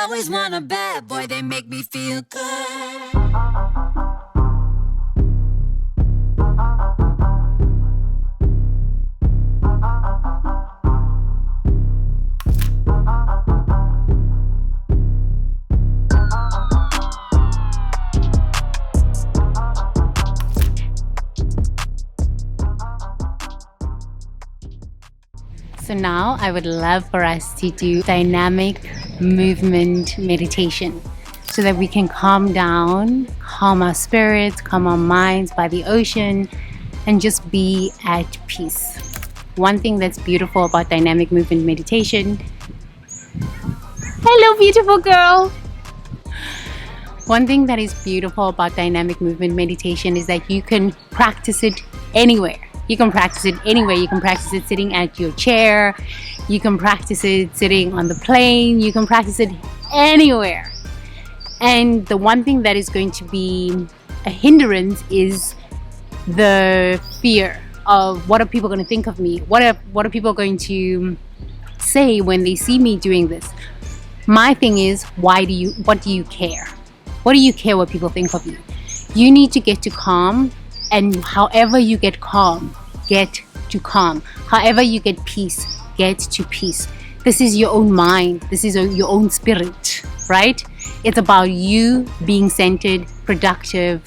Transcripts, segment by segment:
always want a bad boy, they make me feel good. So now I would love for us to do dynamic movement meditation so that we can calm down, calm our spirits, calm our minds by the ocean, and just be at peace. One thing that's beautiful about dynamic movement meditation, hello beautiful girl. One thing that is beautiful about dynamic movement meditation is that you can practice it anywhere. You can practice it anywhere. You can practice it sitting at your chair. You can practice it sitting on the plane. You can practice it anywhere. And the one thing that is going to be a hindrance is the fear of what are people going to think of me? What are people going to say when they see me doing this? My thing is, what do you care? What do you care what people think of you? You need to get to calm. And however you get calm, get to calm. However you get peace, get to peace. This is your own mind. This is your own spirit, right? It's about you being centered, productive,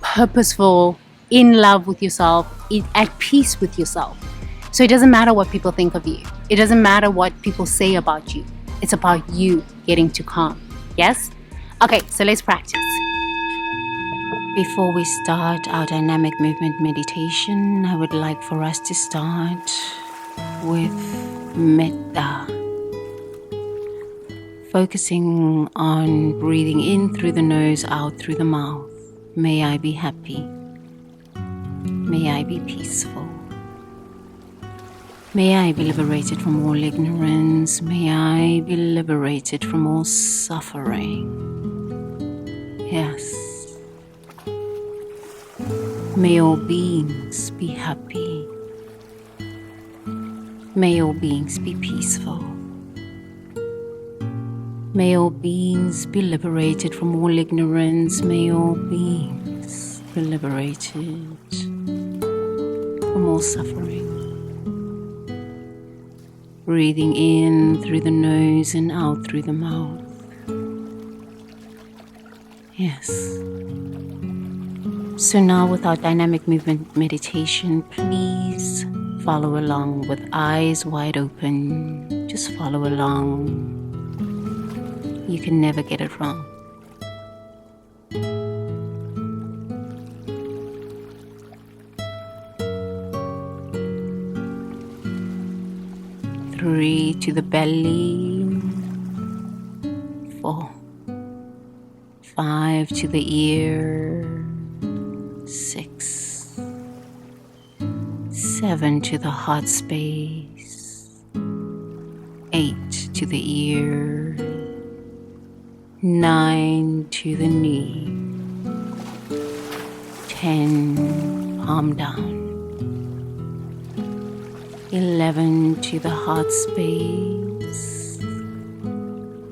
purposeful, in love with yourself, at peace with yourself. So it doesn't matter what people think of you. It doesn't matter what people say about you. It's about you getting to calm. Yes? Okay, so let's practice. Before we start our dynamic movement meditation, I would like for us to start with metta. Focusing on breathing in through the nose, out through the mouth. May I be happy. May I be peaceful. May I be liberated from all ignorance. May I be liberated from all suffering. Yes. May all beings be happy. May all beings be peaceful. May all beings be liberated from all ignorance. May all beings be liberated from all suffering. Breathing in through the nose and out through the mouth. Yes. So now with our dynamic movement meditation, please follow along with eyes wide open. Just follow along. You can never get it wrong. Three to the belly. 4. 5 to the ear. 6. 7 to the heart space. 8 to the ear. 9 to the knee. 10, palm down. 11 to the heart space.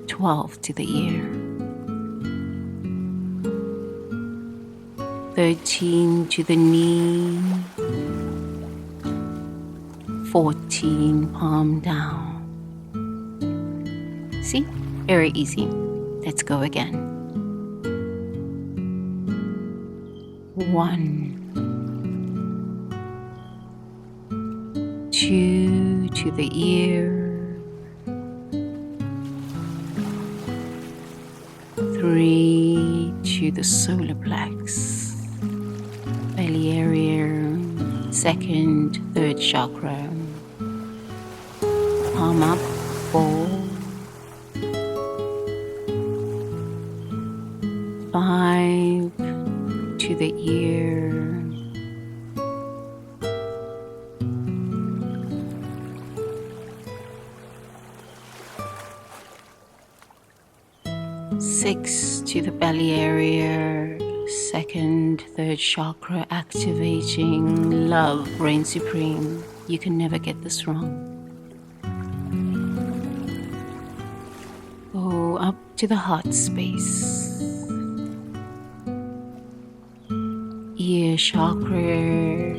12 to the ear. 13 to the knee. 14, palm down. See? Very easy. Let's go again. 1. 2 to the ear. 3 to the solar plex. Belly area, 2nd, 3rd chakra. Palm up, 4. 5 to the ear. 6 to the belly area. 2nd, 3rd chakra activating. Love reigns supreme. You can never get this wrong. Go up to the heart space, ear chakra,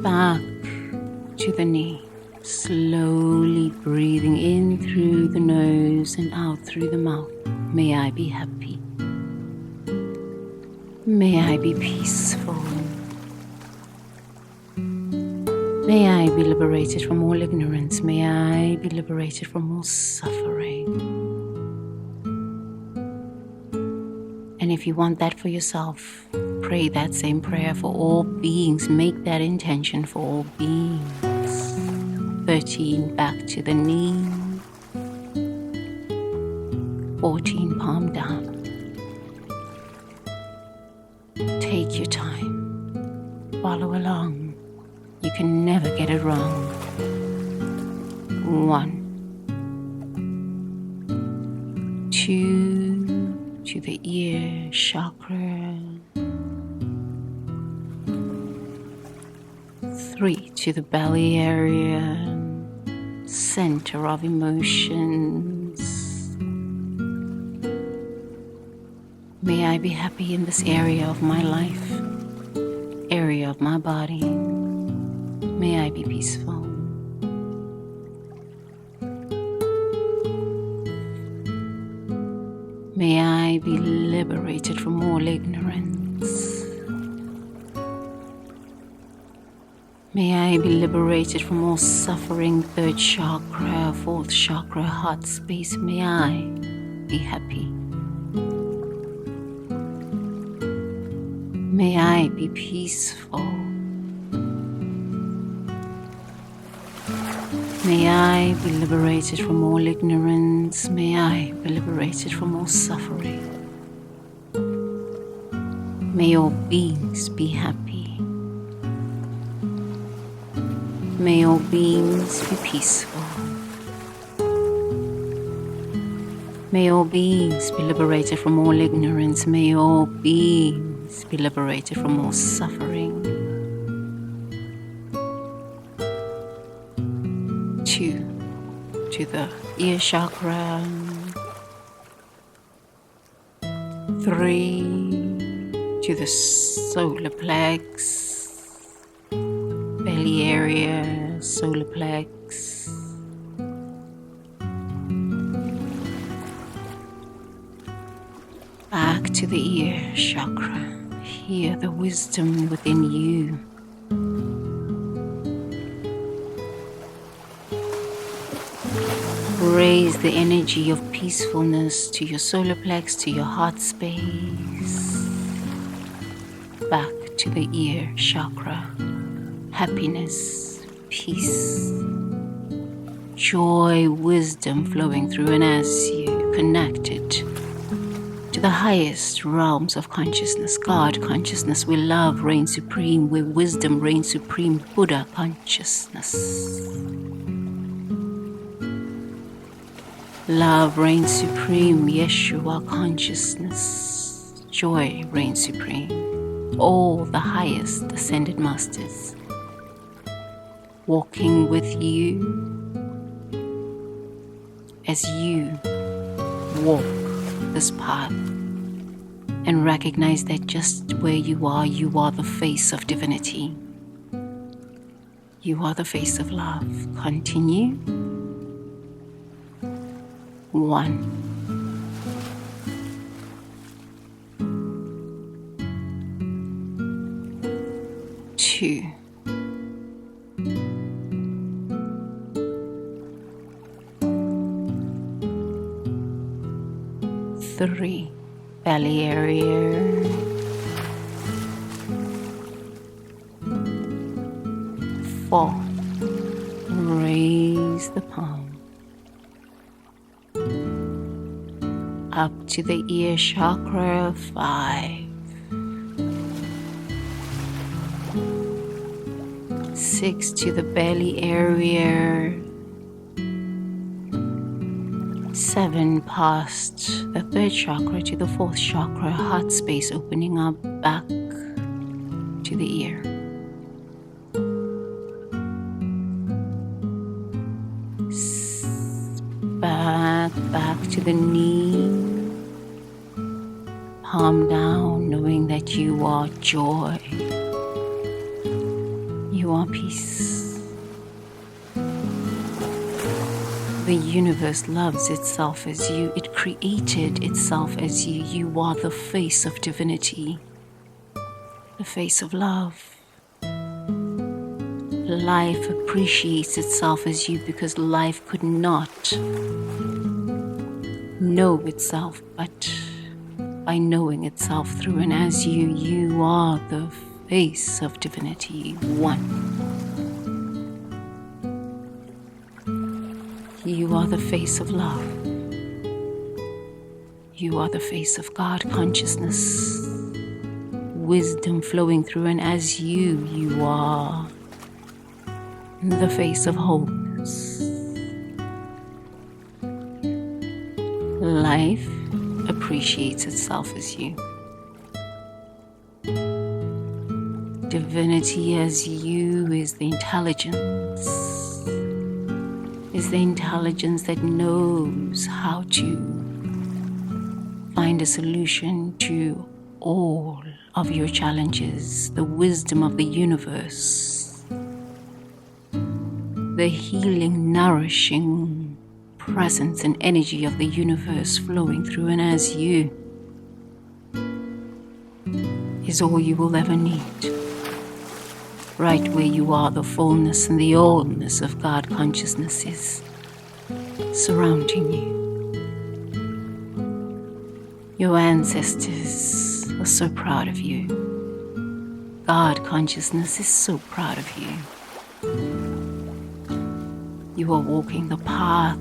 back to the knee. Slowly breathing in through the nose and out through the mouth. May I be happy. May I be peaceful. May I be liberated from all ignorance. May I be liberated from all suffering. And if you want that for yourself, pray that same prayer for all beings. Make that intention for all beings. 13, back to the knee. 14, palm down. Take your time. Follow along. You can never get it wrong. 1, 2, to the ear chakra. 3, to the belly area, center of emotions. May I be happy in this area of my life, area of my body. May I be peaceful. May I be liberated from all ignorance. May I be liberated from all suffering. 3rd chakra, 4th chakra, heart space. May I be happy. May I be peaceful. May I be liberated from all ignorance. May I be liberated from all suffering. May all beings be happy. May all beings be peaceful. May all beings be liberated from all ignorance. May all beings be liberated from all suffering. 2, to the ear chakra. 3, to the solar plex. Belly area, solar plex. 'Back to the ear chakra. Hear the wisdom within you. Raise the energy of peacefulness to your solar plex, to your heart space. Back to the ear chakra. Happiness, peace, joy, wisdom flowing through, and as you connected to the highest realms of consciousness, God consciousness, where love reigns supreme, where wisdom reigns supreme, Buddha consciousness. Love reigns supreme, Yeshua consciousness, joy reigns supreme, all the highest ascended masters walking with you as you walk this path, and recognize that just where you are the face of divinity. You are the face of love. Continue. 1, 2, 3, belly area. 4, raise the palm. Up to the ear chakra. 5, 6, to the belly area. 7, past the 3rd chakra to the 4th chakra, heart space, opening up back to the ear. 6, back to the knee. Palm down, knowing that you are joy. You are peace. The universe loves itself as you. It created itself as you. You are the face of divinity, the face of love. Life appreciates itself as you because life could not know itself but by knowing itself through and as you. You are the face of divinity, one. You are the face of love. You are the face of God consciousness, wisdom flowing through and as you. You are the face of wholeness. Life appreciates itself as you. Divinity as you is the intelligence. Is the intelligence that knows how to find a solution to all of your challenges. The wisdom of the universe. The healing, nourishing presence and energy of the universe flowing through and as you is all you will ever need. Right where you are, the fullness and the allness of God consciousness is surrounding you. Your ancestors are so proud of you. God consciousness is so proud of you. You are walking the path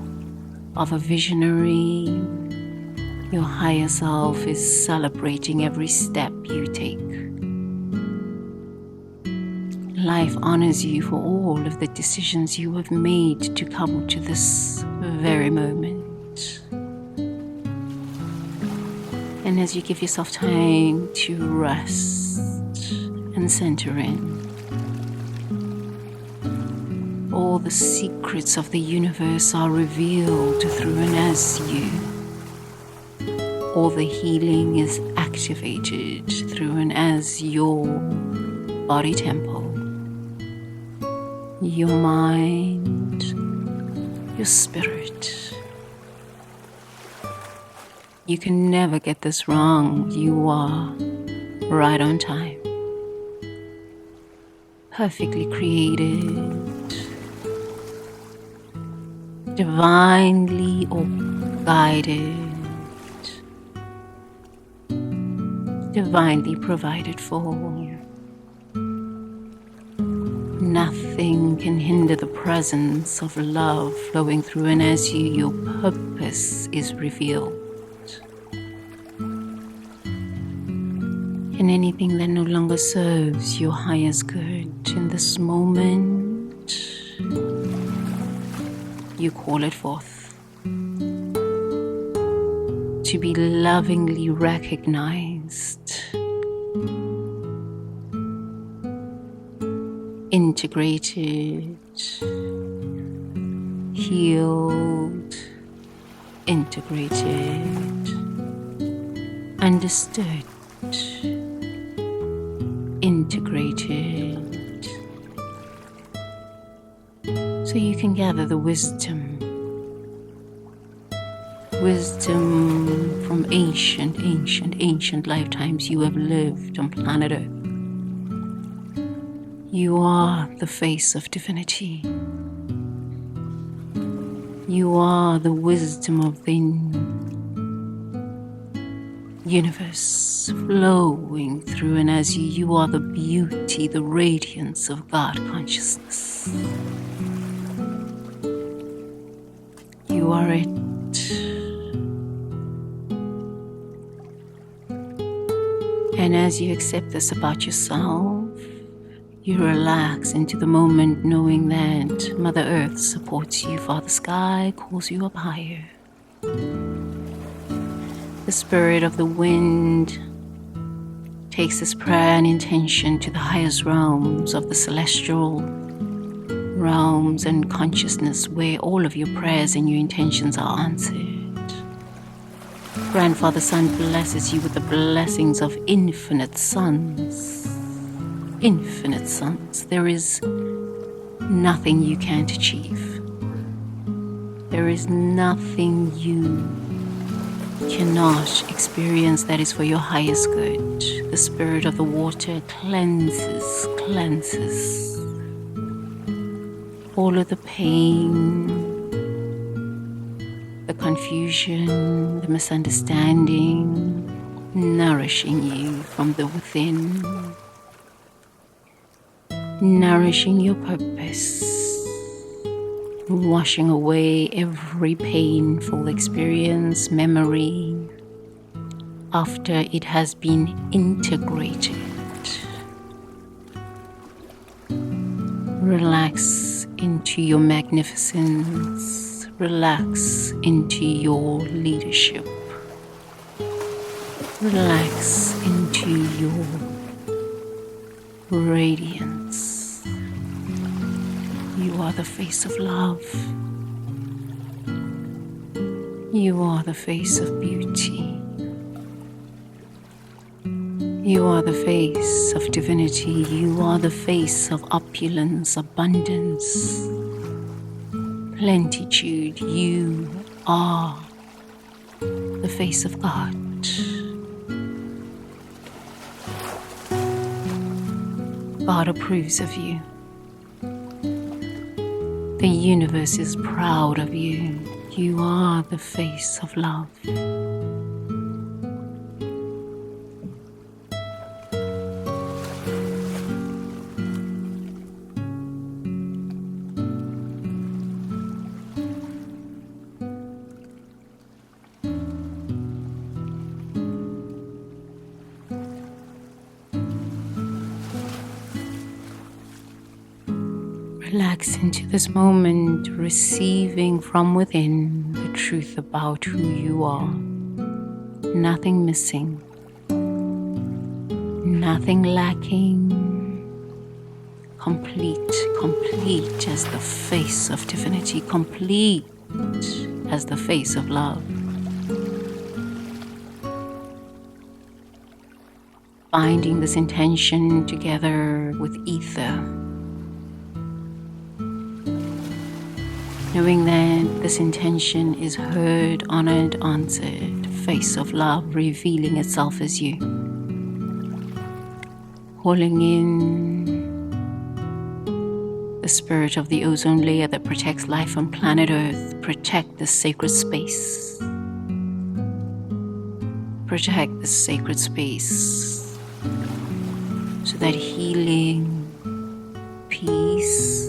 of a visionary. Your higher self is celebrating every step you take. Life honors you for all of the decisions you have made to come to this very moment. And as you give yourself time to rest and center in, all the secrets of the universe are revealed through and as you. All the healing is activated through and as your body temple, your mind, your spirit. You can never get this wrong. You are right on time. Perfectly created. Divinely guided, divinely provided for. Nothing can hinder the presence of love flowing through and as you. Your purpose is revealed. And anything that no longer serves your highest good in this moment, you call it forth to be lovingly recognized, integrated, healed, integrated, understood, integrated. So you can gather the wisdom from ancient lifetimes you have lived on planet Earth. You are the face of divinity. You are the wisdom of the universe flowing through and as you. You are the beauty, the radiance of God consciousness. You are it. And as you accept this about yourself, you relax into the moment knowing that Mother Earth supports you, Father Sky calls you up higher. The spirit of the wind takes this prayer and intention to the highest realms of the celestial realms and consciousness where all of your prayers and your intentions are answered. Grandfather Sun blesses you with the blessings of infinite suns. Infinite suns. There is nothing you can't achieve. There is nothing you cannot experience that is for your highest good. The spirit of the water cleanses all of the pain, the confusion, the misunderstanding, nourishing you from the within, nourishing your purpose, washing away every painful experience, memory, after it has been integrated. Relax into your magnificence. Relax into your leadership. Relax into your radiance. You are the face of love. You are the face of beauty. You are the face of divinity. You are the face of opulence, abundance, plentitude. You are the face of God. God approves of you. The universe is proud of you. You are the face of love. Relax into this moment, receiving from within the truth about who you are. Nothing missing, nothing lacking. Complete as the face of divinity, complete as the face of love. Binding this intention together with ether, knowing that this intention is heard, honored, answered, face of love revealing itself as you. Calling in the spirit of the ozone layer that protects life on planet Earth. Protect this sacred space. Protect this sacred space so that healing, peace,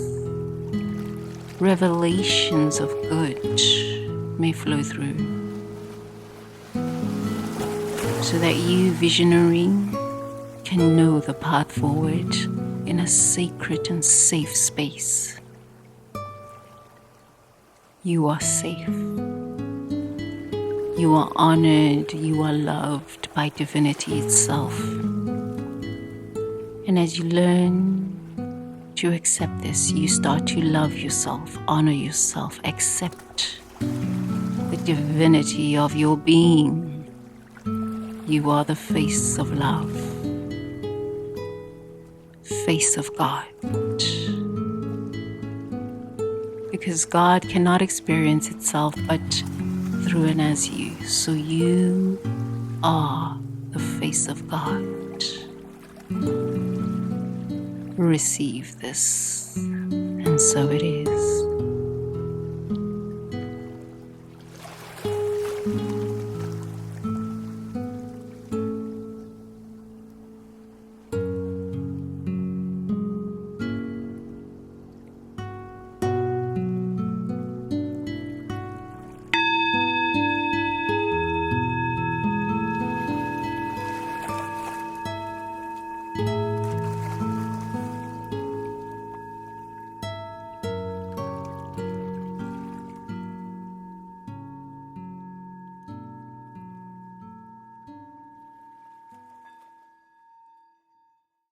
revelations of good may flow through, so that you, visionary, can know the path forward in a sacred and safe space. You are safe. You are honored. You are loved by divinity itself. And as you learn to accept this, you start to love yourself, honor yourself, accept the divinity of your being. You are the face of love, face of God. Because God cannot experience itself but through and as you. So you are the face of God. Receive this, and so it is.